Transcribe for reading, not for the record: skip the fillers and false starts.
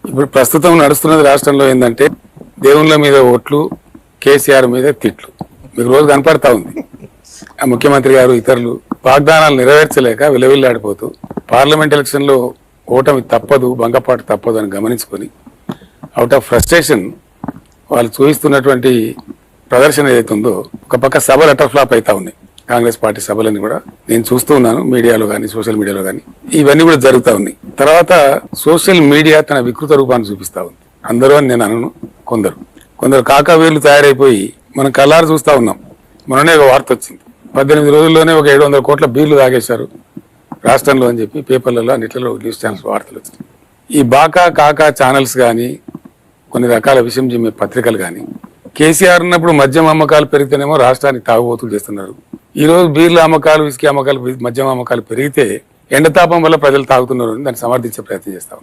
ఇప్పుడు ప్రస్తుతం నడుస్తున్నది రాష్ట్రంలో ఏంటంటే దేవుళ్ళ మీద ఓట్లు, కేసీఆర్ మీద తిట్లు మీకు రోజు కనపడతా ఉంది. ఆ ముఖ్యమంత్రి గారు ఇతరులు వాగ్దానాలు నెరవేర్చలేక విలవిల్లాడిపోతూ పార్లమెంట్ ఎలక్షన్లో ఓటమి తప్పదు, భంగపాటు తప్పదు అని గమనించుకొని అవుట్ ఆఫ్ ఫ్రస్ట్రేషన్ వాళ్ళు చూపిస్తున్నటువంటి ప్రదర్శన ఏదైతే ఉందో ఒక పక్క సభలు అటర్ ఫ్లాప్ అవుతా ఉన్నాయి. కాంగ్రెస్ పార్టీ సభలని కూడా నేను చూస్తూ ఉన్నాను, మీడియాలో కానీ సోషల్ మీడియాలో కానీ ఇవన్నీ కూడా జరుగుతూ ఉన్నాయి. తర్వాత సోషల్ మీడియా తన వికృత రూపాన్ని చూపిస్తా ఉంది. అందరూ అని నేను అనను, కొందరు కాకావీర్లు తయారైపోయి మనం కళ్ళారు చూస్తూ ఉన్నాం. మొన్ననే ఒక వార్త వచ్చింది, 18 రోజుల్లోనే ఒక 700 కోట్ల బీర్లు తాగేశారు రాష్ట్రంలో అని చెప్పి పేపర్లలో అన్నిట్లలో న్యూస్ ఛానల్స్ వార్తలు వచ్చినాయి. ఈ కాకా ఛానల్స్ కానీ కొన్ని రకాల విషయం చెప్పే పత్రికలు కానీ కేసీఆర్ ఉన్నప్పుడు మద్యం అమ్మకాలు పెరిగితేనేమో రాష్ట్రానికి తాగుబోతులు చేస్తున్నారు. ఈ రోజు బీర్ల అమ్మకాలు, విస్కీ అమ్మకాలు, మద్యం అమ్మకాలు పెరిగితే ఎండతాపం వల్ల ప్రజలు తాగుతున్నారు అని దాన్ని సమర్థించే ప్రయత్నం చేస్తాం.